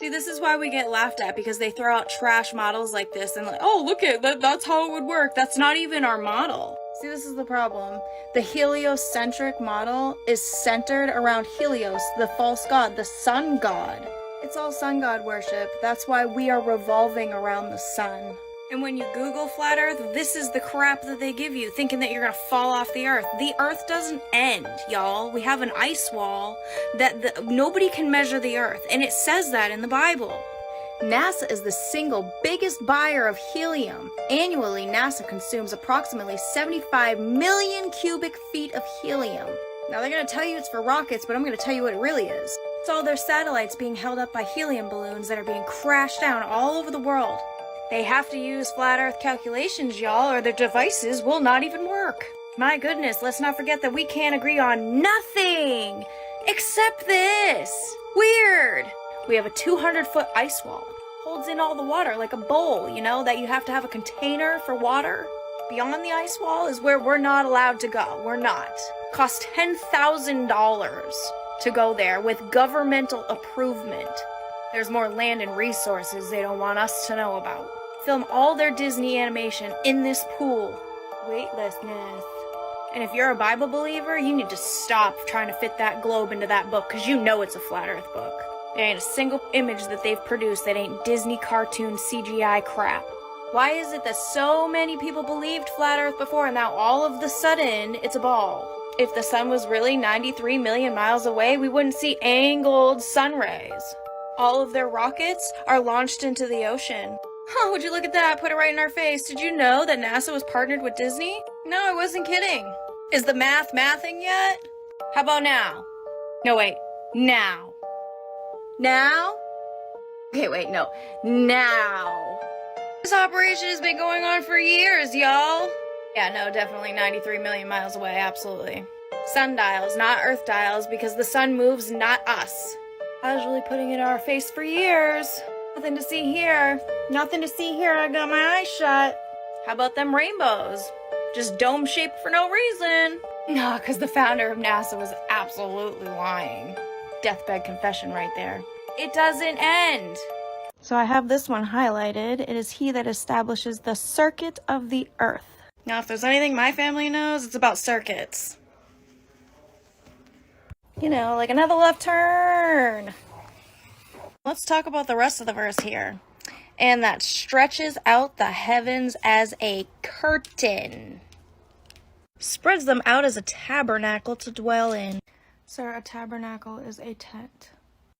See, this is why we get laughed at, because they throw out trash models like this and like, oh, look at that, that's how it would work. That's not even our model. See, this is the problem. The heliocentric model is centered around Helios, the false god, the sun god. It's all sun god worship. That's why we are revolving around the sun. And when you Google flat earth, this is the crap that they give you, thinking that you're gonna fall off the earth. The earth doesn't end, y'all. We have an ice wall that nobody can measure the earth, and it says that in the Bible. NASA is the single biggest buyer of helium. Annually, NASA consumes approximately 75 million cubic feet of helium. Now they're gonna tell you it's for rockets, but I'm gonna tell you what it really is. It's all their satellites being held up by helium balloons that are being crashed down all over the world. They have to use flat earth calculations, y'all, or their devices will not even work. My goodness, let's not forget that we can't agree on nothing except this. Weird. We have a 200-foot ice wall. Holds in all the water like a bowl, you know, that you have to have a container for water. Beyond the ice wall is where we're not allowed to go. We're not. Cost $10,000 to go there with governmental approval. There's more land and resources they don't want us to know about. Film all their Disney animation in this pool. Weightlessness. And if you're a Bible believer, you need to stop trying to fit that globe into that book, because you know it's a flat earth book. There ain't a single image that they've produced that ain't Disney cartoon CGI crap. Why is it that so many people believed flat earth before and now all of the sudden it's a ball? If the sun was really 93 million miles away, we wouldn't see angled sun rays. All of their rockets are launched into the ocean. Oh, would you look at that? Put it right in our face. Did you know that NASA was partnered with Disney? No, I wasn't kidding. Is the mathing yet? How about now? No, wait. Now. Now? Okay, wait, no. Now. This operation has been going on for years, y'all. Yeah, no, definitely 93 million miles away, absolutely. Sundials, not Earth dials, because the sun moves, not us. I was really putting it in our face for years. Nothing to see here. Nothing to see here. I got my eyes shut. How about them rainbows? Just dome-shaped for no reason. No, because the founder of NASA was absolutely lying. Deathbed confession right there. It doesn't end. So I have this one highlighted. It is he that establishes the circuit of the earth. Now, if there's anything my family knows, it's about circuits. You know, like another left turn. Let's talk about the rest of the verse here. And that stretches out the heavens as a curtain. Spreads them out as a tabernacle to dwell in. Sir, a tabernacle is a tent.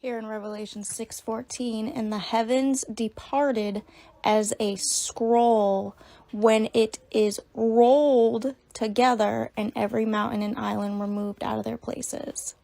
Here in Revelation 6:14, and the heavens departed as a scroll when it is rolled together, and every mountain and island were moved out of their places.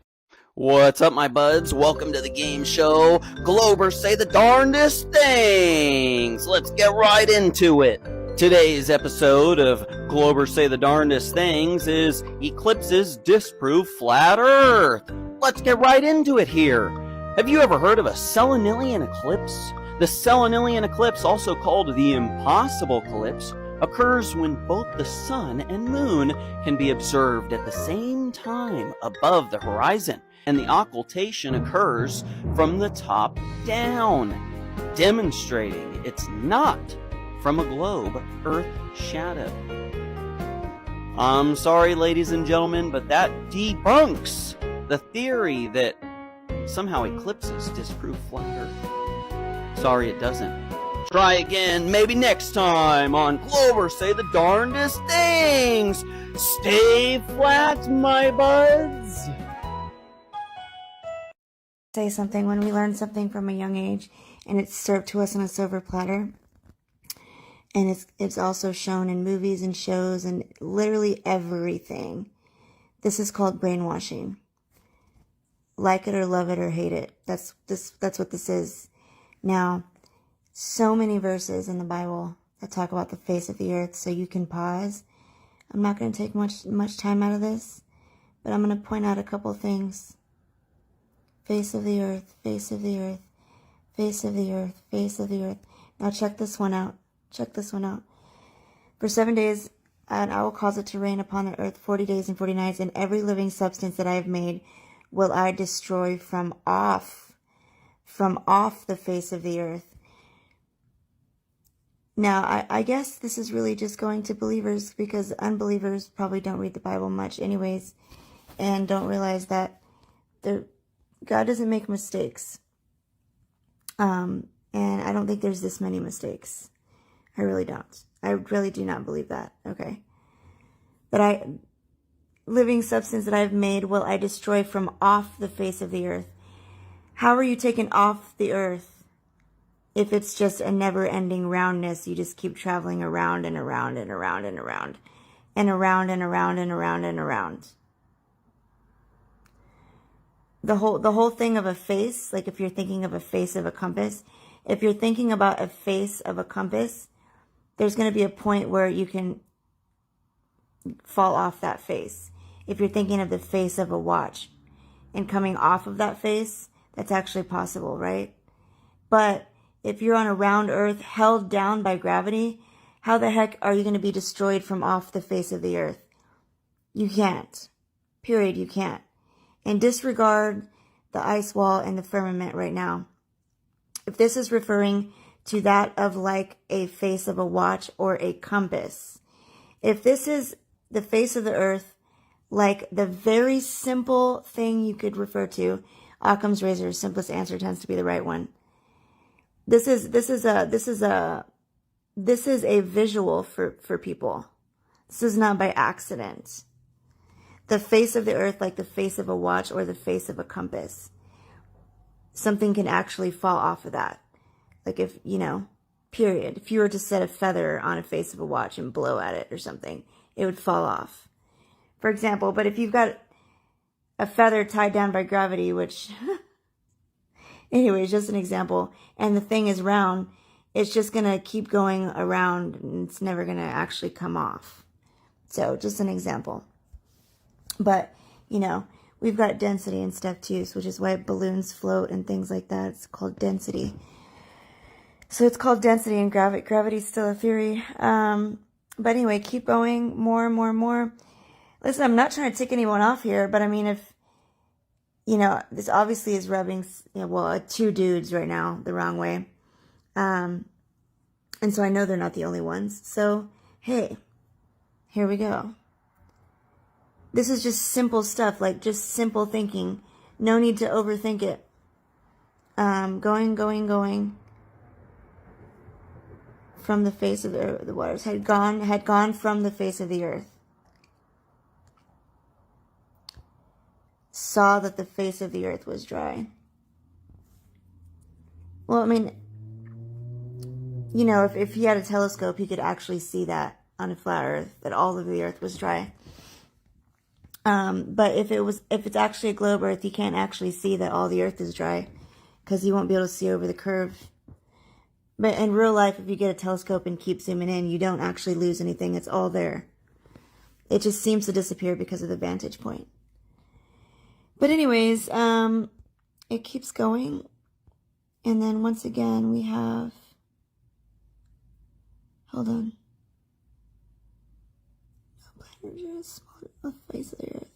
What's up, my buds? Welcome to the game show. Globers say the darndest things. Let's get right into it. Today's episode of Globers Say the Darndest Things is Eclipses Disprove Flat Earth. Let's get right into it here. Have you ever heard of a Satelloon eclipse? The Satelloon eclipse, also called the impossible eclipse, occurs when both the sun and moon can be observed at the same time above the horizon, and the occultation occurs from the top down, demonstrating it's not from a globe Earth shadow. I'm sorry, ladies and gentlemen, but that debunks the theory that somehow eclipses disprove flat Earth. Sorry, it doesn't. Try again, maybe next time on Globers Say the Darndest Things. Stay flat, my buds. Say something when we learn something from a young age, and it's served to us on a silver platter, and it's also shown in movies and shows and literally everything. This is called brainwashing. Like it or love it or hate it. That's what this is. Now, so many verses in the Bible that talk about the face of the earth, so you can pause. I'm not going to take much time out of this, but I'm going to point out a couple things. Face of the earth, face of the earth, face of the earth, face of the earth. Now check this one out. Check this one out. For 7 days, and I will cause it to rain upon the earth 40 days and 40 nights, and every living substance that I have made will I destroy from off from off the face of the earth. Now, I guess this is really just going to believers, because unbelievers probably don't read the Bible much anyways, and don't realize that God doesn't make mistakes. And I don't think there's this many mistakes. I really don't. I really do not believe that. Okay. But living substance that I've made will I destroy from off the face of the earth. How are you taken off the earth if it's just a never-ending roundness? You just keep traveling around and around and around and around and around and around and around and around. The whole thing of a face, like if you're thinking of a face of a compass, if you're thinking about a face of a compass, there's going to be a point where you can fall off that face. If you're thinking of the face of a watch and coming off of that face, that's actually possible, right? But if you're on a round earth held down by gravity, how the heck are you going to be destroyed from off the face of the earth? You can't. Period, you can't. And disregard the ice wall and the firmament right now. If this is referring to that of like a face of a watch or a compass, if this is the face of the earth, like the very simple thing you could refer to, Occam's razor, simplest answer tends to be the right one. This is a visual for people. This is not by accident. The face of the earth, like the face of a watch or the face of a compass. Something can actually fall off of that. Like if, period. If you were to set a feather on a face of a watch and blow at it or something, it would fall off. For example, but if you've got a feather tied down by gravity, which, anyways, just an example, and the thing is round, it's just going to keep going around and it's never going to actually come off. So just an example. But, we've got density and stuff too, which is why balloons float and things like that. It's called density. So it's called density, and gravity's still a theory. But anyway, keep going, more and more and more. Listen, I'm not trying to tick anyone off here, but I mean, if, this obviously is rubbing, two dudes right now the wrong way. And so I know they're not the only ones. So, hey, here we go. This is just simple stuff, like just simple thinking. No need to overthink it. Going. From the face of the waters. Had gone from the face of the earth. Saw that the face of the earth was dry. Well, I mean, if he had a telescope, he could actually see that on a flat earth, that all of the earth was dry. But if it's actually a globe earth, you can't actually see that all the earth is dry, because you won't be able to see over the curve. But in real life, if you get a telescope and keep zooming in, you don't actually lose anything. It's all there. It just seems to disappear because of the vantage point. But anyways, it keeps going. And then once again, we have, hold on. No planet is smaller than the face of the earth.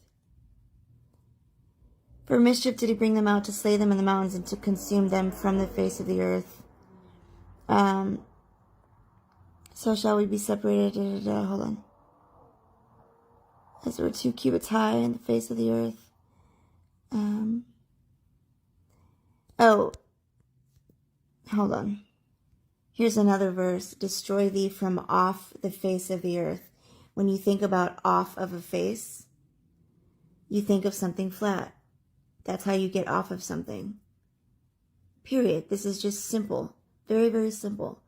For mischief did he bring them out, to slay them in the mountains and to consume them from the face of the earth. So shall we be separated, hold on. As we're 2 cubits high in the face of the earth. Hold on. Here's another verse. Destroy thee from off the face of the earth. When you think about off of a face, you think of something flat. That's how you get off of something. Period. This is just simple. Very, very simple.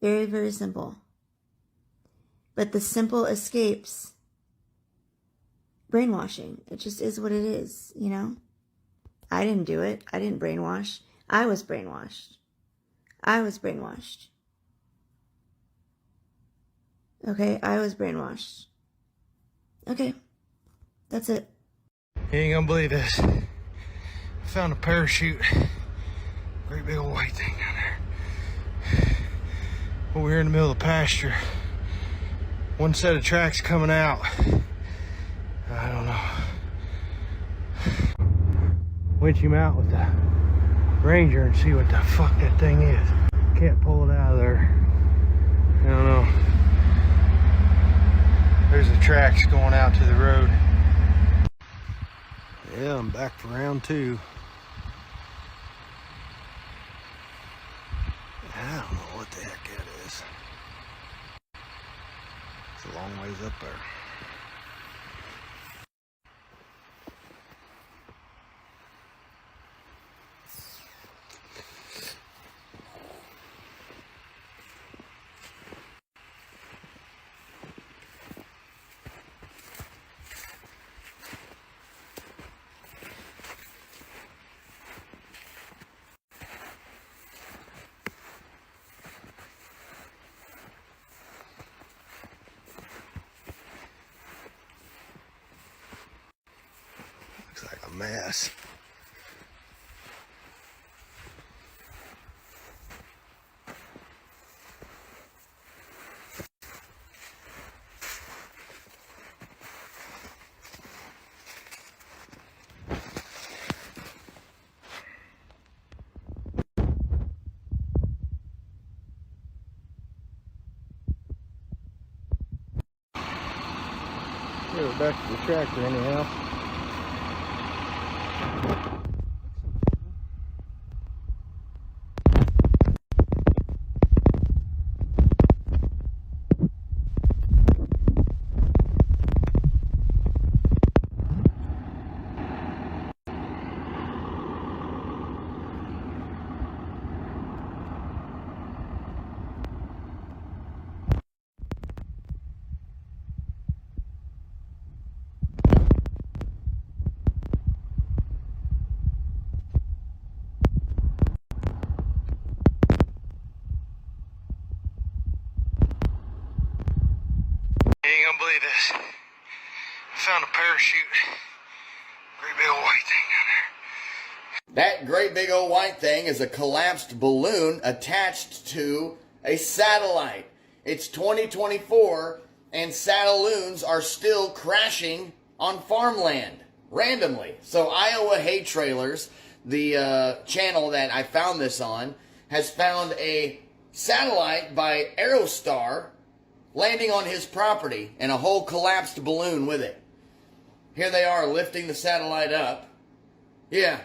Very, very simple. But the simple escapes brainwashing. It just is what it is, I didn't do it. I didn't brainwash. I was brainwashed. Okay, I was brainwashed. Okay, that's it. You ain't gonna believe this. I found a parachute. Great big old white thing down there. But we're in the middle of the pasture. One set of tracks coming out. I don't know. Winch him out with the Ranger and see what the fuck that thing is. Can't pull it out of there. I don't know. There's the tracks going out to the road. Yeah, I'm back for round 2. I don't know what the heck that is. It's a long ways up there. Looks like a mess. We're back to the tractor anyhow. You ain't gonna believe this. I found a parachute. Great big old white thing down there. That great big old white thing is a collapsed balloon attached to a satellite. It's 2024 and Satelloons are still crashing on farmland randomly. So Iowa Hay Trailers, the channel that I found this on, has found a satellite by Aerostar landing on his property and a whole collapsed balloon with it. Here they are lifting the satellite up. Yeah.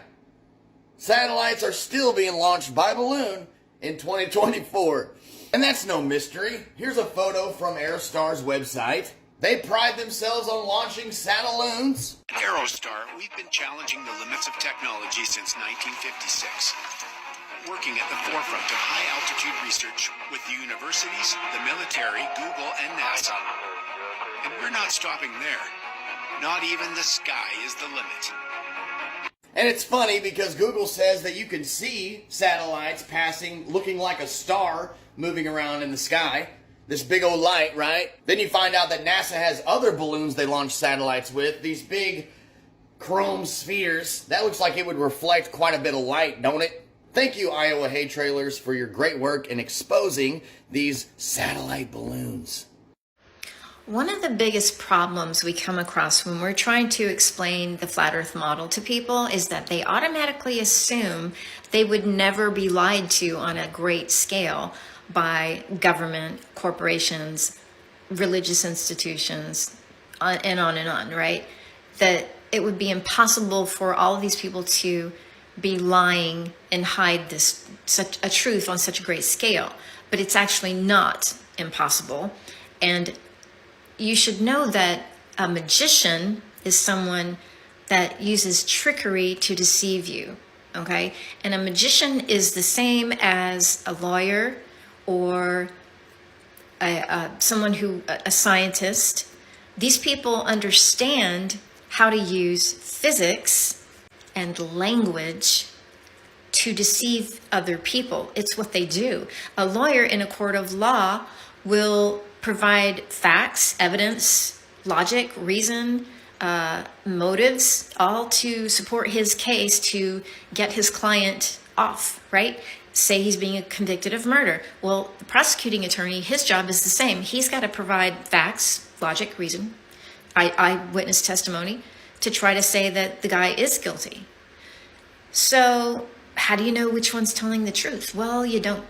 Satellites are still being launched by balloon in 2024. And that's no mystery. Here's a photo from Aerostar's website. They pride themselves on launching Satelloons. At Aerostar, we've been challenging the limits of technology since 1956. Working at the forefront of high-altitude research with the universities, the military, Google, and NASA. And we're not stopping there. Not even the sky is the limit. And it's funny because Google says that you can see satellites passing, looking like a star moving around in the sky. This big old light, right? Then you find out that NASA has other balloons they launch satellites with. These big chrome spheres. That looks like it would reflect quite a bit of light, don't it? Thank you, Iowa Hay Trailers, for your great work in exposing these satellite balloons. One of the biggest problems we come across when we're trying to explain the flat earth model to people is that they automatically assume they would never be lied to on a great scale by government, corporations, religious institutions, and on, right? That it would be impossible for all of these people to be lying and hide such a truth on such a great scale. But it's actually not impossible. And you should know that a magician is someone that uses trickery to deceive you, okay? And a magician is the same as a lawyer or someone a scientist. These people understand how to use physics and language to deceive other people. It's what they do. A lawyer in a court of law will provide facts, evidence, logic, reason, motives, all to support his case to get his client off, right? Say he's being convicted of murder. Well, the prosecuting attorney, his job is the same. He's got to provide facts, logic, reason, eyewitness testimony to try to say that the guy is guilty. So how do you know which one's telling the truth? Well, you don't,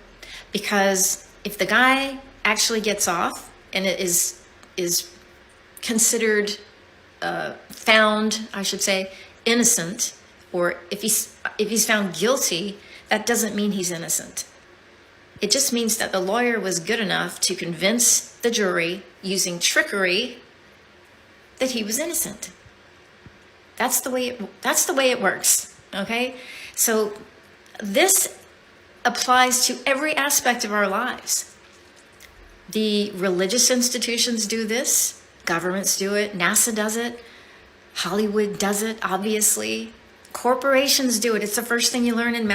because if the guy actually gets off and it is considered found, I should say, innocent, or if he's found guilty, that doesn't mean he's innocent. It just means that the lawyer was good enough to convince the jury using trickery that he was innocent. That's the way it works. Okay? So this applies to every aspect of our lives. The religious institutions do this, governments do it, NASA does it, Hollywood does it, obviously. Corporations do it. It's the first thing you learn in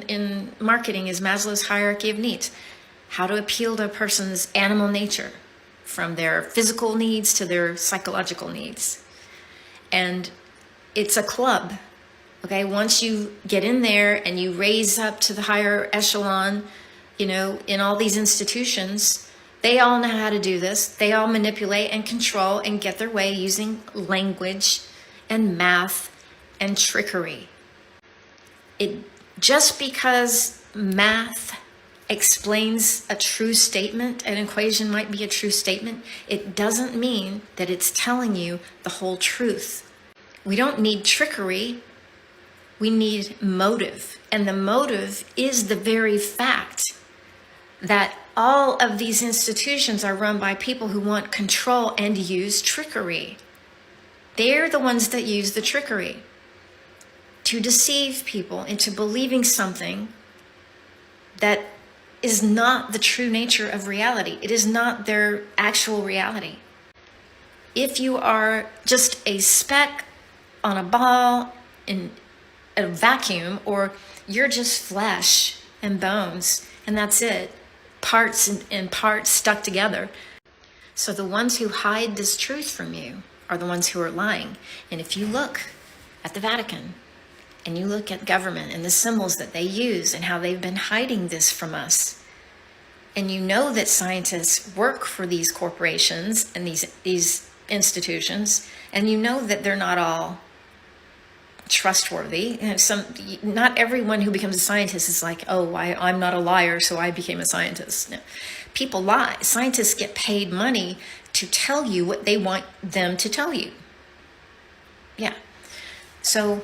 in marketing is Maslow's hierarchy of needs. How to appeal to a person's animal nature, from their physical needs to their psychological needs. And it's a club. Okay, once you get in there and you raise up to the higher echelon, you know, in all these institutions, they all know how to do this. They all manipulate and control and get their way using language and math and trickery. Just because math explains a true statement, an equation might be a true statement, it doesn't mean that it's telling you the whole truth. We don't need trickery. We need motive. And the motive is the very fact that all of these institutions are run by people who want control and use trickery. They're the ones that use the trickery to deceive people into believing something that is not the true nature of reality. It is not their actual reality. If you are just a speck on a ball in a vacuum, or you're just flesh and bones, and that's it, parts and parts stuck together. So the ones who hide this truth from you are the ones who are lying. And if you look at the Vatican, and you look at government and the symbols that they use and how they've been hiding this from us, and you know that scientists work for these corporations and these institutions, and you know that they're not all trustworthy. Not everyone who becomes a scientist is like, oh, I'm not a liar, so I became a scientist. No. People lie. Scientists get paid money to tell you what they want them to tell you. Yeah. So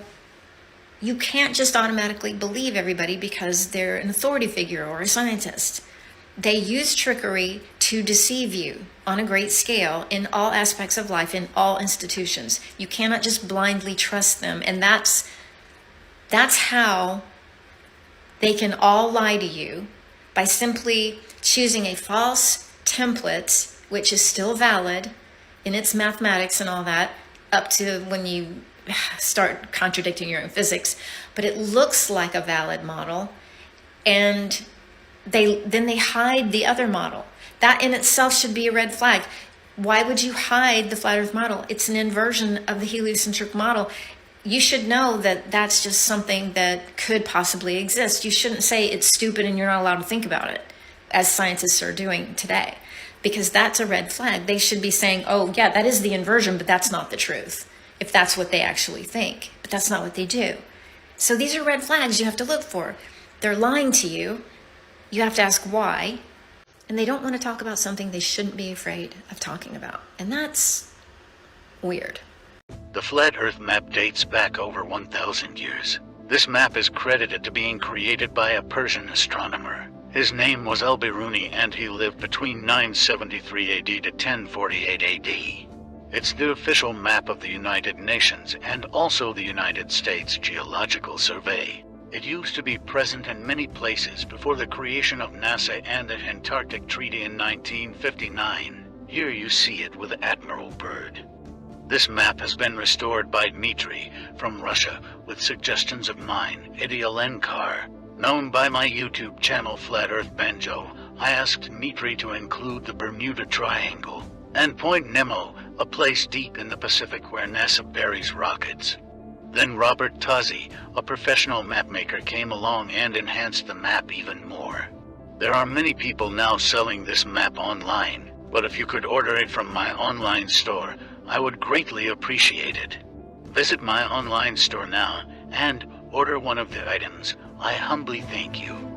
you can't just automatically believe everybody because they're an authority figure or a scientist. They use trickery to deceive you on a great scale in all aspects of life, in all institutions. You cannot just blindly trust them. And that's how they can all lie to you, by simply choosing a false template, which is still valid in its mathematics and all that, up to when you start contradicting your own physics, but it looks like a valid model, and then they hide the other model. That in itself should be a red flag. Why would you hide the flat earth model? It's an inversion of the heliocentric model. You should know that that's just something that could possibly exist. You shouldn't say it's stupid and you're not allowed to think about it, as scientists are doing today, because that's a red flag. They should be saying, oh yeah, that is the inversion, but that's not the truth, if that's what they actually think. But that's not what they do. So these are red flags you have to look for. They're lying to you. You have to ask why. And they don't want to talk about something they shouldn't be afraid of talking about. And that's weird. The Flat Earth map dates back over 1,000 years. This map is credited to being created by a Persian astronomer. His name was Al-Biruni, and he lived between 973 AD to 1048 AD. It's the official map of the United Nations and also the United States Geological Survey. It used to be present in many places before the creation of NASA and the Antarctic Treaty in 1959. Here you see it with Admiral Byrd. This map has been restored by Dmitry from Russia with suggestions of mine, Idialenkar. Known by my YouTube channel Flat Earth Banjo, I asked Dmitry to include the Bermuda Triangle and Point Nemo, a place deep in the Pacific where NASA buries rockets. Then Robert Tozzi, a professional mapmaker, came along and enhanced the map even more. There are many people now selling this map online, but if you could order it from my online store, I would greatly appreciate it. Visit my online store now and order one of the items. I humbly thank you.